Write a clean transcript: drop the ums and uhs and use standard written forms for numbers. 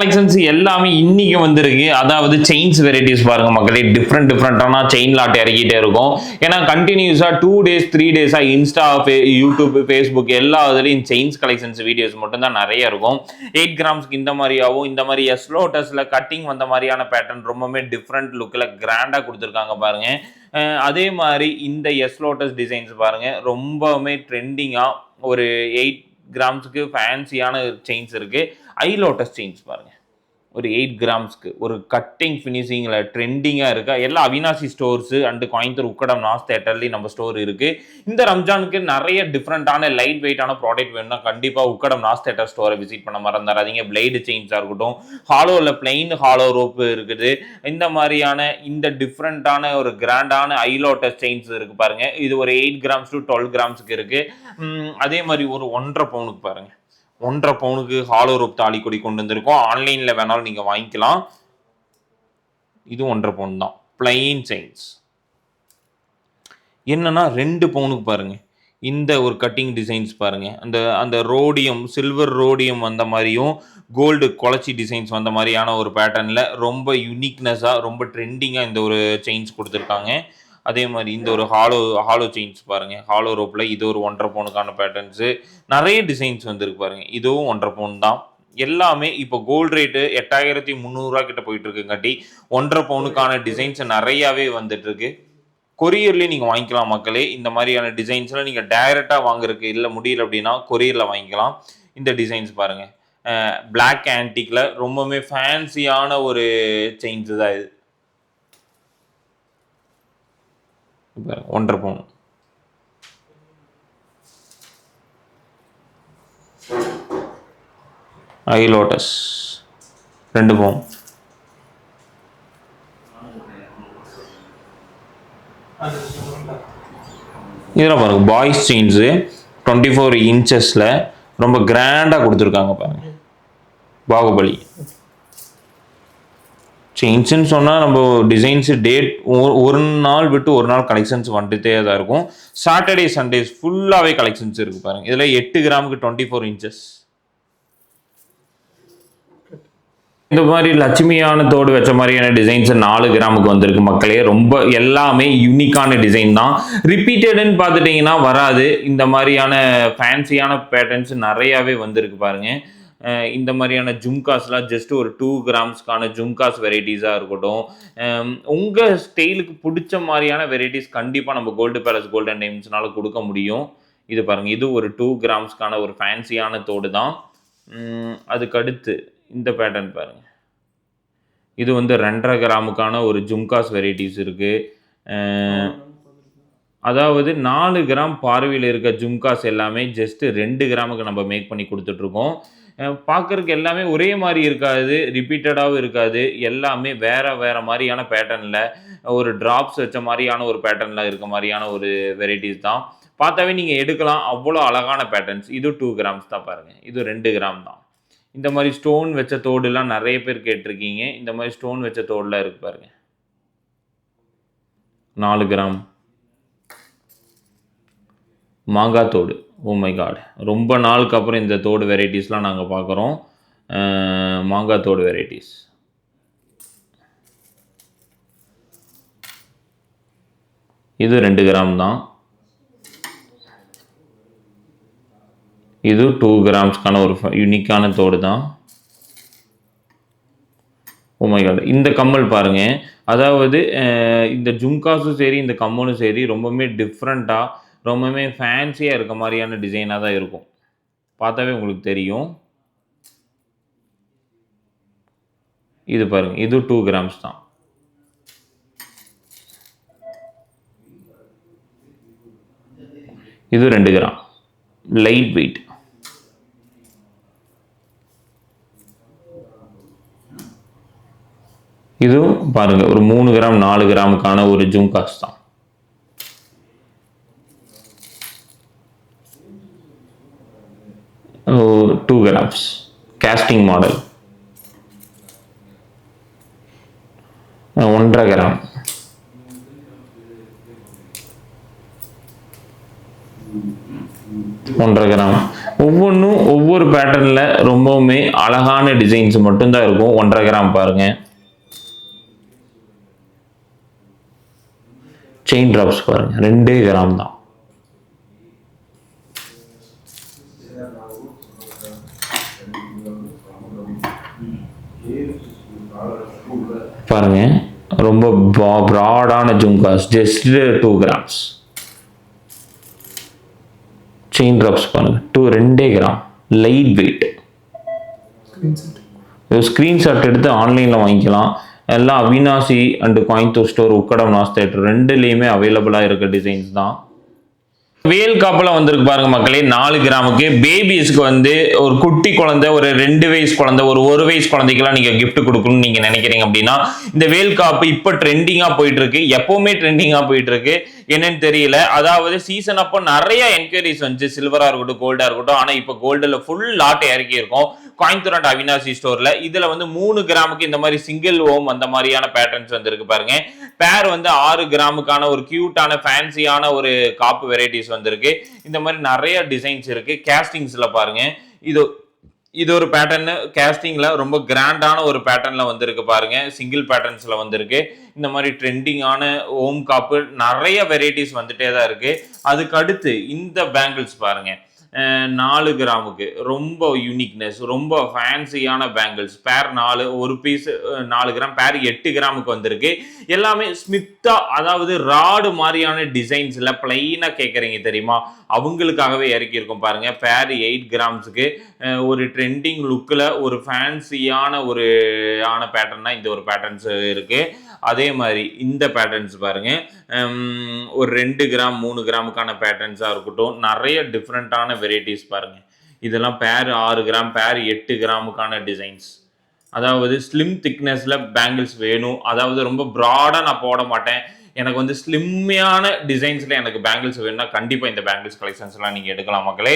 Collections எல்லாமே இன்னைக்கு வந்திருக்கு. அதாவது செயின்ஸ் வெரைட்டிஸ் பாருங்க மக்களே, டிஃப்ரெண்டான செயின் லாட் இறக்கிட்டே இருக்கும். ஏன்னா கண்டினியூஸா 2 டேஸ் 3 டேஸா இன்ஸ்டா, யூடியூப், ஃபேஸ்புக் எல்லா இதுலயும் செயின்ஸ் கலெக்ஷன்ஸ் வீடியோஸ் மட்டும் தான் நிறைய இருக்கும். 8 கிராம்ஸ்க்கு இந்த மாதிரியாவும், இந்த மாதிரி எஸ் லோட்டஸ்ல கட்டிங் வந்த மாதிரியான பேட்டர்ன் ரொம்பவே டிஃப்ரெண்ட் லுக்ல கிராண்டா கொடுத்துருக்காங்க பாருங்க. அதே மாதிரி இந்த எஸ் லோட்டஸ் டிசைன்ஸ் பாருங்க, ரொம்பவுமே ட்ரெண்டிங்கா ஒரு 8 கிராம்ஸ்க்கு ஃபேன்சியான செயின்ஸ் இருக்கு. ஐ லோட்டஸ் செயின்ஸ் பாருங்க, ஒரு 8 கிராம்ஸ்க்கு ஒரு கட்டிங் ஃபினிஷிங்ல ட்ரெண்டிங்கா இருக்கா. எல்லா அவினாசி ஸ்டோர்ஸ் அண்ட் கோயம்புத்தூர் உக்கடம் நாஸ் தேட்டர்லயும் நம்ம ஸ்டோர் இருக்கு. இந்த ரம்ஜானுக்கு நிறைய டிஃப்ரெண்டான லைட் வெயிட்டான ப்ராடக்ட் வேணும்னா கண்டிப்பா உக்கடம் நாஸ் தேட்டர் ஸ்டோரை விசிட் பண்ண மறந்துடாதீங்க. பிளேடு செயின்ஸா இருக்கட்டும், ஹாலோல பிளைன் ஹாலோ ரோப் இருக்குது. இந்த மாதிரியான இந்த டிஃப்ரெண்டான ஒரு கிராண்டான ஐ லோட்டஸ் செயின்ஸ் இருக்கு பாருங்க. இது ஒரு 8 கிராம்ஸ் டு 12 கிராம்ஸ்க்கு இருக்கு. அதே மாதிரி ஒரு 1.5 பவுனுக்கு பாருங்க, 1.5 பவுனுக்கு ஹாலோ ரோப் தாலி கொடி கொண்டு வந்திருக்கோம். ஆன்லைன்ல வேணாலும் நீங்க வாங்கிக்கலாம். இது 1.5 பவுன் தான், பிளைன் செயின்ஸ். என்னன்னா 2 பவுனுக்கு பாருங்க, இந்த ஒரு கட்டிங் டிசைன்ஸ் பாருங்க, அந்த அந்த ரோடியம் சில்வர் ரோடியம் வந்த மாதிரியும் கோல்டு குளச்சி டிசைன்ஸ் வந்த மாதிரியான ஒரு பேட்டர்ன்ல ரொம்ப யூனிக்னஸா ரொம்ப ட்ரெண்டிங்கா இந்த ஒரு செயின்ஸ் கொடுத்துருக்காங்க. அதே மாதிரி இந்த ஒரு ஹாலோ செயின்ஸ் பாருங்க, ஹாலோ ரோப்ல இது ஒரு 1.5 பவுனுக்கான பேட்டர்ன்ஸ் நிறைய டிசைன்ஸ் வந்திருக்கு பாருங்க. இதுவும் 1.5 பவுன் தான். எல்லாமே இப்போ கோல்டு ரேட்டு 8300 கிட்ட போயிட்டு இருக்குங்காட்டி 1.5 பவுனுக்கான டிசைன்ஸ் நிறையாவே வந்துட்டு இருக்கு. கொரியர்லேயே நீங்கள் வாங்கிக்கலாம் மக்களே. இந்த மாதிரியான டிசைன்ஸ்லாம் நீங்கள் டைரெக்டா வாங்குறதுக்கு இல்லை முடியல அப்படின்னா கொரியரில் வாங்கிக்கலாம். இந்த டிசைன்ஸ் பாருங்க, பிளாக் ஆன்டிக்ல ரொம்பவுமே ஃபேன்சியான ஒரு செயின்ஸ் தான் இது. 1.5 பவுன். ஐ லோட்டஸ் 2 பவுன். இதெல்லாம் பாருங்க, பாய்ஸ் செயின்ஸு 24 இன்ச்சஸ்ல ரொம்ப கிராண்டா கொடுத்துருக்காங்க பாருங்க. பாகுபலி செயின்ஸ்ன்னு சொன்னால் நம்ம டிசைன்ஸு டேட் ஒரு நாள் விட்டு ஒரு நாள் கலெக்ஷன்ஸ் வந்துட்டே தான் இருக்கும். சாட்டர்டே சண்டேஸ் ஃபுல்லாகவே கலெக்ஷன்ஸ் இருக்குது பாருங்கள். இதில் 8 கிராமுக்கு 24 இன்ச்சஸ். இந்த மாதிரி லட்சுமியான தோடு வச்ச மாதிரியான டிசைன்ஸ் 4 கிராமுக்கு வந்திருக்கு மக்களே. ரொம்ப எல்லாமே யூனிக்கான டிசைன் தான். ரிப்பீட்டடுன்னு பார்த்துட்டிங்கன்னா வராது. இந்த மாதிரியான ஃபேன்சியான பேட்டர்ன்ஸ் நிறையாவே வந்திருக்கு பாருங்க. இந்த மாதிரியான ஜும்காஸ்லாம் ஜஸ்ட் ஒரு 2 கிராம்ஸ்க்கான ஜும்காஸ் வெரைட்டிஸாக இருக்கட்டும், உங்கள் ஸ்டைலுக்கு பிடிச்ச மாதிரியான வெரைட்டிஸ் கண்டிப்பாக நம்ம கோல்டு பேலஸ் கோல்டன் டைம்ஸ்னால கொடுக்க முடியும். இது பாருங்கள், இது ஒரு 2 கிராம்ஸ்க்கான ஒரு ஃபேன்சியான தோடு தான். அதுக்கடுத்து இந்த பேட்டர்ன் பாருங்கள், இது வந்து 2.5 கிராமுக்கான ஒரு ஜும்காஸ் வெரைட்டிஸ் இருக்குது. அதாவது 4 கிராம் பார்வையில் இருக்க ஜும்காஸ் எல்லாமே ஜஸ்ட் 2 கிராமுக்கு நம்ம மேக் பண்ணி கொடுத்துட்ருக்கோம். பார்க்குறதுக்கு எல்லாமே ஒரே மாதிரி இருக்காது, ரிப்பீட்டடாகவும் இருக்காது. எல்லாமே வேறு மாதிரியான பேட்டர்னில் ஒரு ட்ராப்ஸ் வச்ச மாதிரியான ஒரு பேட்டர்னில் இருக்க மாதிரியான ஒரு வெரைட்டிஸ் தான். பார்த்தாவே நீங்கள் எடுக்கலாம், அவ்வளோ அழகான பேட்டர்ன்ஸ். இது 2 கிராம்ஸ் தான் பாருங்கள், இது 2 கிராம் தான். இந்த மாதிரி ஸ்டோன் வச்ச தோடுலாம் நிறைய பேர் கேட்டிருக்கீங்க. இந்த மாதிரி ஸ்டோன் வச்ச தோடுலாம் இருக்கு பாருங்க, 4 கிராம். மாங்காய் தோடு, ஓ மை காட், ரொம்ப நாளுக்கு அப்புறம் இந்த தோடு வெரைட்டிஸ்லாம் நாங்கள் பார்க்குறோம். மாங்காய் தோடு வெரைட்டிஸ். இது 2 கிராம் தான். இது 2 கிராம்ஸ்க்கான ஒரு யூனிக்கான தோடு தான். ஓ மை காட், இந்த கம்மல் பாருங்க, அதாவது இந்த ஜும்காஸும் சரி இந்த கம்மலும் சரி ரொம்பவுமே டிஃப்ரெண்ட்டாக ரொம்பவுமே ஃபேன்சியாக இருக்க மாதிரியான டிசைனாக தான் இருக்கும். பார்த்தாவே உங்களுக்கு தெரியும். இது பாருங்க, இது 2 கிராம்ஸ் தான். இது 2 கிராம், லைட் வெயிட். இதுவும் பாருங்க, ஒரு 3 கிராம் 4 கிராமுக்கான ஒரு ஜும்காஸ் தான். Oh, 2 grams casting model. 1.5 gram. ஒவ்வொன்றும் ஒவ்வொரு ஒரு பேட்டர்ன்ல ரொம்பவுமே அழகான டிசைன்ஸ் மட்டும்தான் இருக்கும். 1.5 கிராம் பாருங்க. செயின் டிராப்ஸ் பாருங்க, 2 கிராம் தான். பாருங்க, ரொம்ப ப்ராடான jhumkas, just 2 grams. Chain drops பாருங்க, 2 கிராம், லைட் வெயிட். ஸ்கிரீன்ஷாட் எடுத்து ஆன்லைன்ல வாங்கிக்கலாம். எல்லாம் Avinashi and Coimbatore store, Ukkadam, Naz theatre ரெண்டுலேயுமே அவைலபிளாக இருக்க டிசைன்ஸ் தான். வேல் காப்பில் வந்திருக்கு பாருங்க மக்களே, 4 கிராமுக்கு. பேபிஸ்க்கு வந்து ஒரு குட்டி குழந்தை, ஒரு 2 வயசு குழந்தை, ஒரு 1 வயசு குழந்தைக்கெல்லாம் நீங்க கிஃப்ட் கொடுக்கணும்னு நீங்க நினைக்கிறீங்க அப்படின்னா இந்த வேல் காப்பு இப்ப ட்ரெண்டிங்கா போயிட்டு இருக்கு. எப்பவுமே ட்ரெண்டிங்கா போயிட்டு இருக்கு, என்னன்னு தெரியல. அதாவது சீசன் அப்போ நிறைய என்கொயரிஸ் வந்துச்சு, சில்வரா இருக்கட்டும் கோல்டா இருக்கட்டும். ஆனா இப்ப கோல்டுல ஃபுல் லாட் இறக்கி இருக்கும் கோயம்புத்தூர் அண்ட் அவினாசி ஸ்டோர்ல. இதுல வந்து 3 கிராமுக்கு இந்த மாதிரி சிங்கிள் ஓம் அந்த மாதிரியான பேட்டர்ன்ஸ் வந்திருக்கு பாருங்க. பேர் வந்து 6 கிராமுக்கான ஒரு கியூட்டான ஃபேன்சியான ஒரு காப்பு வெரைட்டிஸ் வந்திருக்கு. இந்த மாதிரி நிறைய டிசைன்ஸ் இருக்கு. கேஸ்டிங்ஸ்ல பாருங்க, இது ஒரு பேட்டர்ன் கேஸ்டிங்ல ரொம்ப கிராண்டான ஒரு பேட்டர்ன்ல வந்திருக்கு பாருங்க. சிங்கிள் பேட்டர்ன்ஸ்ல வந்திருக்கு. இந்த மாதிரி ட்ரெண்டிங்கான ஓம் காப்பு நிறைய வெரைட்டிஸ் வந்துட்டே தான் இருக்கு. அதுக்கு அடுத்து இந்த பேங்கிள்ஸ் பாருங்க, 4 கிராமுக்கு ரொம்ப யூனிக்னஸ், ரொம்ப ஃபேன்சியான பேங்கிள்ஸ். பேர் 4, ஒரு பீஸ் 4 கிராம், பேர் 8 கிராமுக்கு வந்திருக்கு. எல்லாமே ஸ்மித்தா, அதாவது ராடு மாதிரியான டிசைன்ஸ்ல பிளைனா கேட்குறீங்க தெரியுமா, அவங்களுக்காகவே இறக்கி இருக்கும் பாருங்க. பேர் 8 கிராம்ஸுக்கு ஒரு ட்ரெண்டிங் லுக்கில் ஒரு ஃபேன்சியான ஒரு பேட்டர்னா இந்த ஒரு பேட்டர்ன்ஸ் இருக்கு. அதே மாதிரி இந்த பேட்டர்ன்ஸ் பாருங்க, ஒரு 2 கிராம் 3 கிராமுக்கான பேட்டர்ன்ஸாக இருக்கட்டும், நிறைய டிஃப்ரெண்ட்டான வெரைட்டிஸ் பாருங்க. இதெல்லாம் பேர் 6 கிராம், பேர் 8 கிராமுக்கான டிசைன்ஸ். அதாவது ஸ்லிம் திக்னஸ்ல பேங்கிள்ஸ் வேணும், அதாவது ரொம்ப ப்ராடாக நான் போட மாட்டேன், எனக்கு வந்து ஸ்லிம்மையான டிசைன்ஸ்ல எனக்கு பேங்கிள்ஸ் வேணும்னா கண்டிப்பாக இந்த பேங்கிள்ஸ் கலெக்ஷன்ஸ்லாம் நீங்கள் எடுக்கலாம் மக்களே.